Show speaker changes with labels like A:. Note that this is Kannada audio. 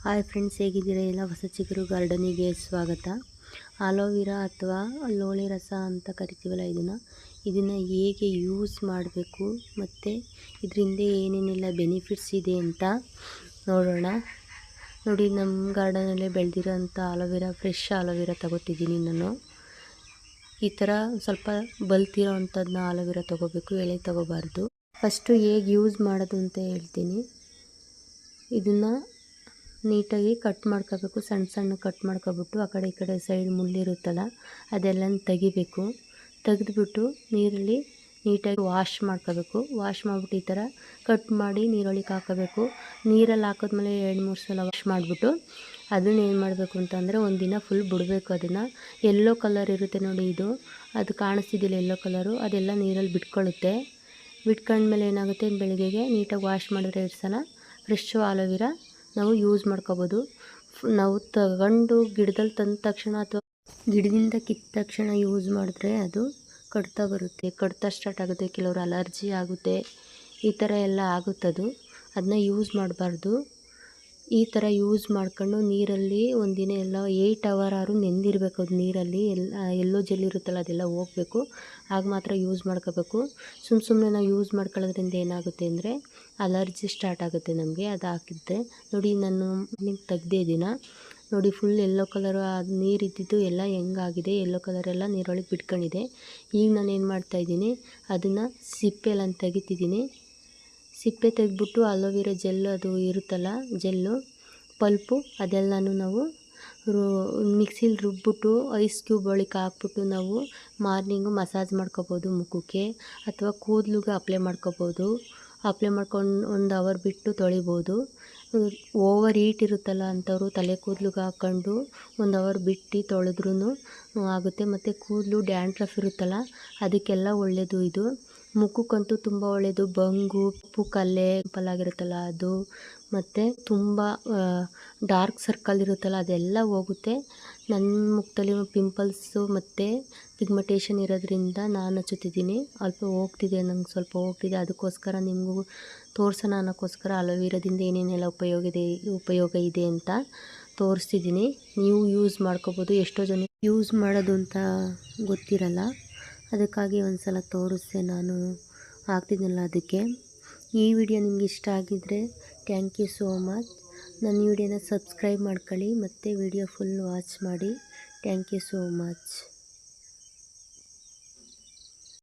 A: ಹಾಯ್ ಫ್ರೆಂಡ್ಸ್, ಹೇಗಿದ್ದೀರಾ ಎಲ್ಲ? ಹೊಸ ಚಿಗುರು ಗಾರ್ಡನಿಗೆ ಸ್ವಾಗತ. ಆಲೋವೆರಾ ಅಥವಾ ಲೋಳೆ ರಸ ಅಂತ ಕರಿತೀವಲ್ಲ, ಇದನ್ನು ಹೇಗೆ ಯೂಸ್ ಮಾಡಬೇಕು ಮತ್ತು ಇದರಿಂದ ಏನೇನೆಲ್ಲ ಬೆನಿಫಿಟ್ಸ್ ಇದೆ ಅಂತ ನೋಡೋಣ. ನೋಡಿ, ನಮ್ಮ ಗಾರ್ಡನಲ್ಲೇ ಬೆಳೆದಿರೋಂಥ ಆಲೋವೆರಾ, ಫ್ರೆಶ್ ಆಲೋವೆರಾ ತಗೋತಿದ್ದೀನಿ ನಾನು. ಈ ಥರ ಸ್ವಲ್ಪ ಬಲ್ತಿರೋ ಅಂಥದ್ದನ್ನ ಆಲೋವೆರಾ ತೊಗೋಬೇಕು, ಎಳೆ ತೊಗೋಬಾರ್ದು. ಫಸ್ಟು ಹೇಗೆ ಯೂಸ್ ಮಾಡೋದು ಅಂತ ಹೇಳ್ತೀನಿ. ಇದನ್ನು ನೀಟಾಗಿ ಕಟ್ ಮಾಡ್ಕೋಬೇಕು, ಸಣ್ಣ ಸಣ್ಣ ಕಟ್ ಮಾಡ್ಕೊಬಿಟ್ಟು ಆ ಕಡೆ ಈ ಕಡೆ ಸೈಡ್ ಮುಳ್ಳಿರುತ್ತಲ್ಲ ಅದೆಲ್ಲನ ತೆಗಿಬೇಕು. ತೆಗೆದ್ಬಿಟ್ಟು ನೀರಲ್ಲಿ ನೀಟಾಗಿ ವಾಶ್ ಮಾಡ್ಕೋಬೇಕು. ವಾಶ್ ಮಾಡಿಬಿಟ್ಟು ಈ ಥರ ಕಟ್ ಮಾಡಿ ನೀರೊಳಗೆ ಹಾಕೋಬೇಕು. ನೀರಲ್ಲಿ ಹಾಕಿದ್ಮೇಲೆ 2-3 ಸಲ ವಾಶ್ ಮಾಡಿಬಿಟ್ಟು ಅದನ್ನ ಏನು ಮಾಡಬೇಕು ಅಂತಂದರೆ ಒಂದಿನ ಫುಲ್ ಬಿಡಬೇಕು. ಅದನ್ನು ಯೆಲ್ಲೋ ಕಲರ್ ಇರುತ್ತೆ ನೋಡಿ, ಅದು ಕಾಣಿಸ್ತಿದ್ದಿಲ್ಲ ಯೆಲ್ಲೋ ಕಲರು, ಅದೆಲ್ಲ ನೀರಲ್ಲಿ ಬಿಟ್ಕೊಳ್ಳುತ್ತೆ. ಬಿಟ್ಕೊಂಡ್ಮೇಲೆ ಏನಾಗುತ್ತೆ, ಬೆಳಗ್ಗೆಗೆ ನೀಟಾಗಿ ವಾಶ್ ಮಾಡಿದ್ರೆ 2 ಸಲ ಫ್ರೆಶ್ಶು ಆಲೋವೆರಾ ನಾವು ಯೂಸ್ ಮಾಡ್ಕೋಬೋದು. ನಾವು ತಗೊಂಡು ಗಿಡದಲ್ಲಿ ತಂದ ತಕ್ಷಣ ಅಥವಾ ಗಿಡದಿಂದ ಕಿತ್ತ ತಕ್ಷಣ ಯೂಸ್ ಮಾಡಿದ್ರೆ ಅದು ಕಡ್ತಾ ಬರುತ್ತೆ, ಕಡ್ತಾ ಸ್ಟಾರ್ಟ್ ಆಗುತ್ತೆ, ಕೆಲವರು ಅಲರ್ಜಿ ಆಗುತ್ತೆ, ಈ ಥರ ಎಲ್ಲ ಆಗುತ್ತದು. ಅದನ್ನ ಯೂಸ್ ಮಾಡಬಾರ್ದು. ಈ ಥರ ಯೂಸ್ ಮಾಡ್ಕೊಂಡು ನೀರಲ್ಲಿ ಒಂದಿನ ಎಲ್ಲ 8 ಅವರ್ ಆದ್ರೂ ನೆಂದಿರಬೇಕು. ಅದು ನೀರಲ್ಲಿ ಎಲ್ಲೋ ಜೆಲ್ ಇರುತ್ತಲ್ಲ ಅದೆಲ್ಲ ಹೋಗಬೇಕು, ಆಗ ಮಾತ್ರ ಯೂಸ್ ಮಾಡ್ಕೋಬೇಕು. ಸುಮ್ಮನೆ ನಾವು ಯೂಸ್ ಮಾಡ್ಕೊಳ್ಳೋದ್ರಿಂದ ಏನಾಗುತ್ತೆ ಅಂದರೆ ಅಲರ್ಜಿ ಸ್ಟಾರ್ಟ್ ಆಗುತ್ತೆ ನಮಗೆ. ಅದು ಹಾಕಿದ್ದೆ ನೋಡಿ, ನಾನು ತೆಗ್ದೇ ಇದೀನ ನೋಡಿ, ಫುಲ್ ಯೆಲ್ಲೋ ಕಲರು ನೀರು ಇದ್ದಿದ್ದು ಎಲ್ಲ ಹೆಂಗಾಗಿದೆ, ಯೆಲ್ಲೋ ಕಲರೆಲ್ಲ ನೀರೊಳಗೆ ಬಿಟ್ಕೊಂಡಿದೆ. ಈಗ ನಾನು ಏನು ಮಾಡ್ತಾಯಿದ್ದೀನಿ, ಅದನ್ನು ಸಿಪ್ಪೆ ಎಲ್ಲ ತೆಗಿತಿದ್ದೀನಿ. ಸಿಪ್ಪೆ ತೆಗೆದ್ಬಿಟ್ಟು ಆಲೋವೆರಾ ಜೆಲ್ ಅದು ಇರುತ್ತಲ್ಲ, ಜೆಲ್ಲು ಪಲ್ಪು, ಅದೆಲ್ಲನೂ ನಾವು ಮಿಕ್ಸಿಲಿ ರುಬ್ಬಿಟ್ಟು ಐಸ್ ಕ್ಯೂಬ್ ಒಳಗೆ ಹಾಕ್ಬಿಟ್ಟು ನಾವು ಮಾರ್ನಿಂಗು ಮಸಾಜ್ ಮಾಡ್ಕೊಬೋದು ಮುಖಕ್ಕೆ, ಅಥವಾ ಕೂದಲಿಗೆ ಅಪ್ಲೈ ಮಾಡ್ಕೊಬೋದು. ಅಪ್ಲೈ ಮಾಡ್ಕೊಂಡು 1 ಅವರ್ ಬಿಟ್ಟು ತೊಳಿಬೋದು. ಓವರ್ ಹೀಟ್ ಇರುತ್ತಲ್ಲ ಅಂಥವ್ರು ತಲೆ ಕೂದಲಿಗೆ ಹಾಕ್ಕೊಂಡು 1 ಅವರ್ ಬಿಟ್ಟು ತೊಳೆದ್ರೂ ಆಗುತ್ತೆ. ಮತ್ತು ಕೂದಲು ಡ್ಯಾಂಡ್ರಫ್ ಇರುತ್ತಲ್ಲ ಅದಕ್ಕೆಲ್ಲ ಒಳ್ಳೆಯದು ಇದು. ಮುಖಕ್ಕಂತೂ ತುಂಬ ಒಳ್ಳೆಯದು. ಬಂಗು, ಕಪ್ಪು ಕಲೆ ಆಗಿರುತ್ತಲ್ಲ ಅದು, ಮತ್ತು ತುಂಬ ಡಾರ್ಕ್ ಸರ್ಕಲ್ ಇರುತ್ತಲ್ಲ ಅದೆಲ್ಲ ಹೋಗುತ್ತೆ. ನನ್ನ ಮುಖದಲ್ಲಿ ಪಿಂಪಲ್ಸು ಮತ್ತು ಪಿಗ್ಮೆಂಟೇಷನ್ ಇರೋದ್ರಿಂದ ನಾನು ಹಚ್ಚುತ್ತಿದ್ದೀನಿ. ಹೋಗ್ತಿದೆ, ನಂಗೆ ಸ್ವಲ್ಪ ಹೋಗ್ತಿದೆ, ಅದಕ್ಕೋಸ್ಕರ ನಿಮಗೂ ತೋರಿಸೋಣ ಅನ್ನೋಕ್ಕೋಸ್ಕರ ಆಲೋವೆರಾದಿಂದ ಏನೇನೆಲ್ಲ ಉಪಯೋಗ ಇದೆ ಅಂತ ತೋರಿಸ್ತಿದ್ದೀನಿ. ನೀವು ಯೂಸ್ ಮಾಡ್ಕೋಬೋದು. ಎಷ್ಟೋ ಜನ ಯೂಸ್ ಮಾಡೋದು ಅಂತ ಗೊತ್ತಿರಲ್ಲ, ಅದಕ್ಕಾಗಿ ಒಂದು ಸಲ ತೋರಿಸ್ದೆ ನಾನು, ಆಗ್ತಿದ್ನಲ್ಲ ಅದಕ್ಕೆ. ಈ ವಿಡಿಯೋ ನಿಮ್ಗೆ ಇಷ್ಟ ಆಗಿದ್ದರೆ ಥ್ಯಾಂಕ್ ಯು ಸೋ ಮಚ್. ನನ್ನ ವಿಡಿಯೋನ ಸಬ್ಸ್ಕ್ರೈಬ್ ಮಾಡ್ಕೊಳ್ಳಿ ಮತ್ತು ವಿಡಿಯೋ ಫುಲ್ ವಾಚ್ ಮಾಡಿ. Thank you so much.